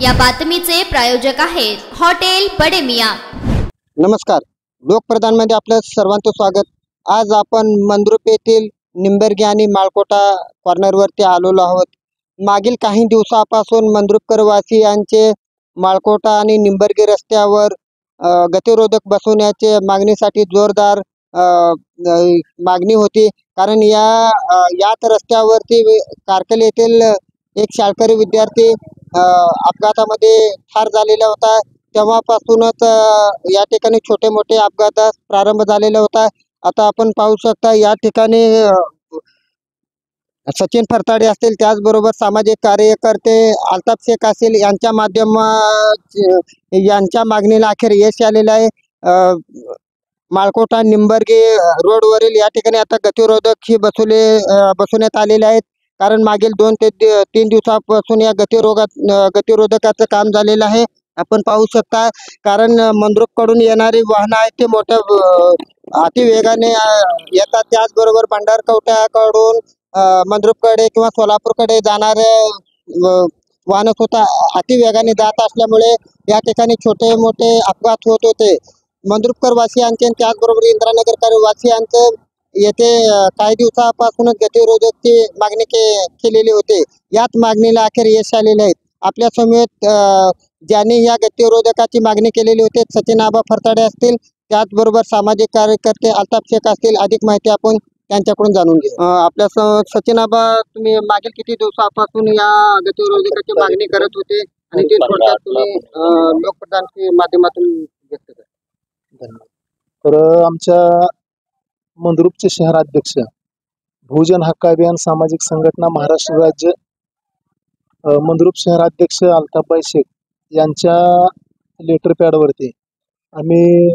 या बातमीचे प्रायोजक आहेत हॉटेल बडे मियां। नमस्कार, लोकप्रधानमध्ये आपलं सर्वांचं स्वागत। आज आपण मंद्रुप येथील निंबर्गी आणि माळकोटा कॉर्नरवरती आलेलो आहोत। मागील काही दिवसापासून मंद्रुपकर वासियांचे माळकोटा आणि निंबर्गी रस्त्यावर गतिरोधक बसवण्याचे मागणीसाठी जोरदार मागणी होती। कारण याच रस्त्यावरती कारकल येथील एक शाळकरी विद्यार्थी अपघातामध्ये ठार झालेला होता। तेव्हापासूनच या ठिकाणी छोटे मोठे अपघातास प्रारंभ झालेला होता। आता आपण पाहू शकता या ठिकाणी सचिन फरताडे असतील, त्याचबरोबर सामाजिक कार्यकर्ते अल्ताफ शेख असतील, यांच्या मागणीला अखेर यश आलेलं आहे। माळकोटा निंबर्गी रोडवरील या ठिकाणी आता गतिरोधक ही बसवण्यात आलेले आहेत। कारण मागील 2 ते 3 दिवसापासून या गतिरोधकाचं काम झालेलं आहे। आपण पाहू शकता, कारण मंद्रुपकडून येणारी वाहनं आहेत ते मोठ्या अतिवेगाने येतात। त्याचबरोबर भंडारकवट्याकडून मंद्रुपकडे किंवा सोलापूरकडे जाणारे वाहनं सुद्धा अतिवेगाने जात असल्यामुळे या ठिकाणी छोटे मोठे अपघात होत होते। मंद्रुपकर वासियांचे त्याचबरोबर इंद्रानगर वासियांचं येथे काही दिवसापासूनच गतिरोधकची मागणी केलेली होती। याच मागणीला अखेर यश आलेले आहे। आपल्या समेत ज्यांनी या गतिरोधकाची मागणी केलेली होती सचिन आबा फरताडे असतील, त्याचबरोबर सामाजिक कार्यकर्ते अल्ताफ शेख असतील। अधिक माहिती आपण त्यांच्याकडून जाणून घेऊ। आपल्या सचिन आबा, तुम्ही मागील किती दिवसापासून या गतिरोधकाची मागणी करत होते आणि ते थोडक्यात तुम्ही लोकप्रधानच्या माध्यमातून व्यक्त करा। तर आमच्या मंद्रुपचे शहराध्यक्ष बहुजन हक्क अभियान सामाजिक संघटना महाराष्ट्र राज्य मंद्रुप शहराध्यक्ष अल्ताफभाई शेख यांच्या लेटर पॅडवरती आम्ही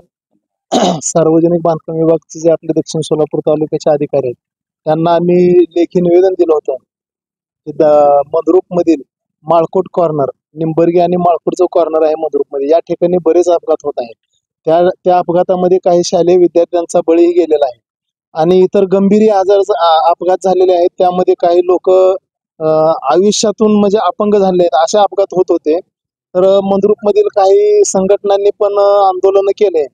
सार्वजनिक बांधकाम विभागाचे जे आपले दक्षिण सोलापूर तालुक्याचे अधिकारी आहेत त्यांना आम्ही लेखी निवेदन दिलं होतं। मंद्रुपमधील माळकोट कॉर्नर, निंबर्गी आणि माळकोट जो कॉर्नर आहे मंद्रुपमध्ये, या ठिकाणी बरेच अपघात होत आहेत। त्या अपघातामध्ये काही शालेय विद्यार्थ्यांचा बळीही गेलेला आहे आणि इतर गंभीर अपघात झालेले आहेत। त्यामध्ये काही लोक आयुष्यातून म्हणजे अपंग झाले आहेत, असे अपघात होत होते। तर मंद्रुपमधील काही संघटनांनी पण आंदोलन केले,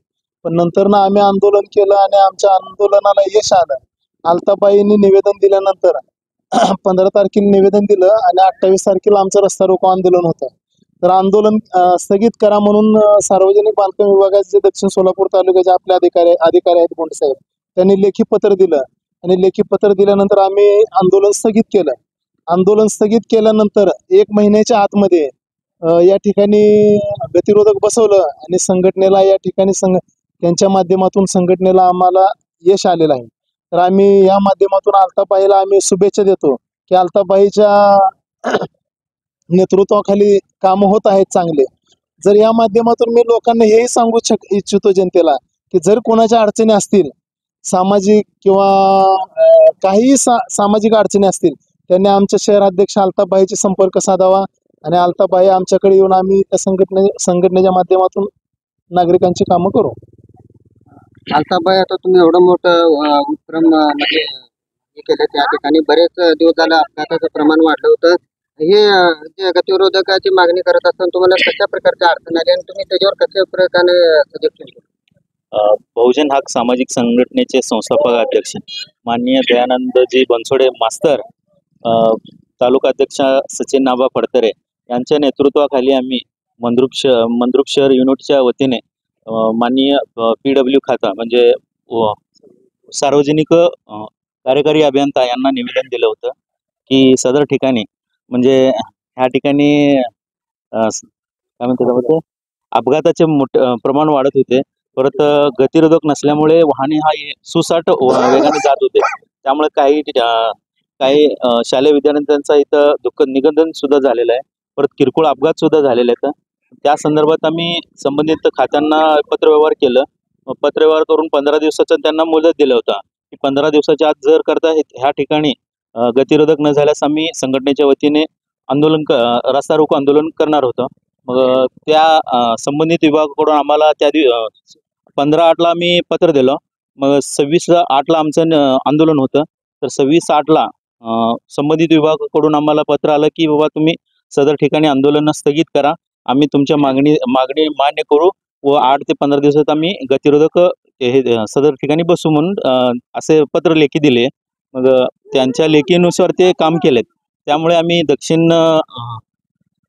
पण नंतर ना आम्ही आंदोलन केलं आणि आमच्या आंदोलनाला यश आलं। अल्ताफबाईंनी निवेदन दिल्यानंतर 15 तारखेला निवेदन दिलं आणि 28 तारखेला आमचं रस्ता रोको आंदोलन होतं। तर आंदोलन स्थगित करा म्हणून सार्वजनिक बांधकाम विभागाचे दक्षिण सोलापूर तालुक्याचे आपले अधिकारी आहेत बोंडे साहेब, त्यांनी लेखी पत्र दिलं आणि लेखी पत्र दिल्यानंतर आम्ही आंदोलन स्थगित केलं। आंदोलन स्थगित केल्यानंतर 1 महिन्याच्या आतमध्ये या ठिकाणी गतिरोधक बसवलं आणि संघटनेला या ठिकाणी त्यांच्या माध्यमातून संघटनेला आम्हाला यश आलेलं आहे। तर आम्ही या माध्यमातून अल्ताफबाईला आम्ही शुभेच्छा देतो की अल्ताफबाईच्या नेतृत्वाखाली काम होत आहेत चांगले। जर या माध्यमातून मी लोकांना हेही सांगू इच्छितो जनतेला की जर कोणाच्या अडचणी असतील, सामाजिक किंवा काही सामाजिक अडचणी असतील, त्यांनी आमच्या शहराध्यक्ष अल्ताफबाईशी संपर्क साधावा आणि अल्ताफबाई आमच्याकडे येऊन आम्ही त्या संघटनेच्या माध्यमातून नागरिकांची कामं करू। अल्ताफबाई, आता तुम्ही एवढं मोठं उपक्रम म्हणजे केलं, त्या ठिकाणी बरेच दिवस झालं अपघाताचं प्रमाण वाढलं होतं। हे जे गतिरोधकाची मागणी करत असताना तुम्हाला कशा प्रकारच्या अडचण आली आणि तुम्ही त्याच्यावर कशा प्रकारे सजेशन केलं? बहुजन हक सामाजिक संघटनेचे संस्थापक अध्यक्ष माननीय दयानंदजी बनसोडे मास्तर, तालुका अध्यक्ष सचिन आबा फडतरे यांच्या नेतृत्वाखाली आम्ही मंद्रुप शहर युनिटच्या वतीने माननीय PW खाता म्हणजे सार्वजनिक कार्यकारी अभियंता यांना निवेदन दिलं होतं की सदर ठिकाणी म्हणजे ह्या ठिकाणी काय म्हणतात अपघाताचे प्रमाण वाढत होते। परत गतिरोधक नसल्यामुळे वाहने सुसाट वेगाने जात होते। त्यामुळे काही शालेय विद्यार्थ्यांचा इथं निगंदन सुद्धा झालेलं आहे। परत किरकोळ अपघात सुद्धा झालेले आहेत। त्या संदर्भात आम्ही संबंधित खात्यांना पत्रव्यवहार केलं। पत्रव्यवहार करून 15 दिवसाचं त्यांना मुदत दिलं होतं की 15 दिवसाच्या आत जर करता ह्या ठिकाणी गतिरोधक न झाल्यास आम्ही संघटनेच्या वतीने रस्ता रोको आंदोलन करणार होतं। मग त्या संबंधित विभागाकडून आम्हाला त्या 15/8ला आम्ही पत्र दिलं। मग 26/8ला आमचं आंदोलन होतं। तर 26/8ला संबंधित विभागाकडून आम्हाला पत्र आलं की बाबा तुम्ही सदर ठिकाणी आंदोलन स्थगित करा, आम्ही तुमच्या मागणी मान्य करू व 8 ते 15 दिवसात आम्ही गतिरोधक हे सदर ठिकाणी बसू म्हणून असे पत्र लेखी दिले. मग त्यांच्या लेखीनुसार ते काम केलेत. त्यामुळे आम्ही दक्षिण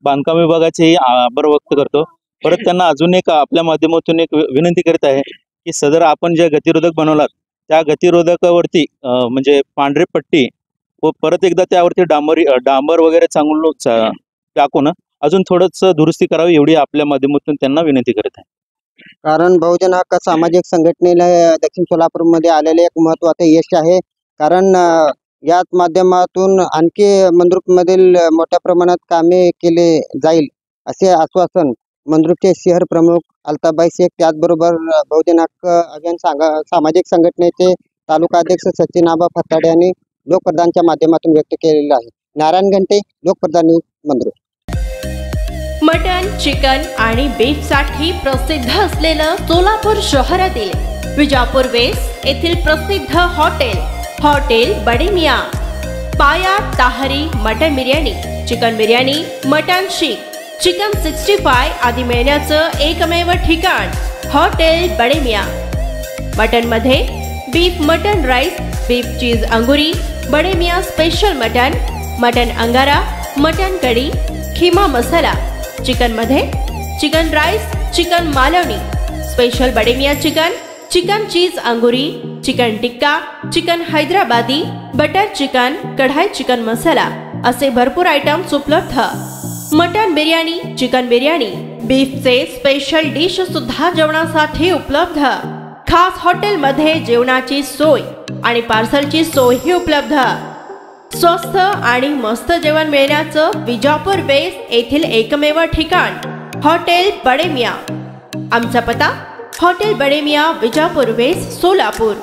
बांधकाम विभागाचे आभार व्यक्त करतो. परत त्यांना अजून एक आपल्या माध्यमातून एक विनंती करीत आहे की सदर आपण जे गतिरोधक बनवलात त्या गतिरोधकावरती म्हणजे पांढरी पट्टी व परत एकदा त्यावरती डांबर वगैरे चांगलं टाकून अजून थोडंसं दुरुस्ती करावी एवढी आपल्या माध्यमातून त्यांना विनंती करत आहे. कारण बहुजन हक्क सामाजिक संघटनेला दक्षिण सोलापूरमध्ये आलेले एक महत्त्वाचं यश आहे. कारण याच माध्यमातून आणखी मंद्रुपमधील मोठ्या प्रमाणात कामे केले जाईल असे आश्वासन मंद्रुपचे शहर प्रमुख अल्ताबाई शेख, त्याचबरोबर बहुजन हक्क अभियान सामाजिक संघटनेचे तालुका अध्यक्ष सचिन आबा फताडे यांनी लोकप्रधानच्या माध्यमातून व्यक्त केलेलं आहे. नारायण घंटे, Lokpradhan news, Mandrup. Mutton, chicken आणि बीफ साठी प्रसिद्ध असलेलं सोलापूर शहरातील विजापूर वेस्ट येथील प्रसिद्ध hotel Bade Miyan. Paya tahari mutton biryani, chicken biryani, mutton seekh, chicken 65 आदी मिळण्याचं एकमेव ठिकाण हॉटेल बडे मियाँ. मटन मध्ये beef mutton rice, beef cheese angoori, Bade Miyan special mutton angara, mutton kadhi, keema masala. Chicken मध्ये chicken rice, chicken Malvani, special Bade Miyan chicken cheese angoori, chicken tikka, chicken Hyderabadi, butter chicken, kadai chicken masala असे भरपूर आयटम्स उपलब्ध. मटन बिर्याणी, चिकन बिर्याणी, बीफचे स्पेशल डिश सुद्धा जेवणासाठी उपलब्ध. खास हॉटेलमध्ये जेवणाची सोय आणि पार्सलची सोयही उपलब्ध. स्वस्त आणि मस्त जेवण मिळण्याचं विजापूर वेस्ट येथील एकमेव ठिकाण हॉटेल बडे मियाँ. आमचा पत्ता हॉटेल बडे मियाँ, विजापूर वेस्ट, सोलापूर.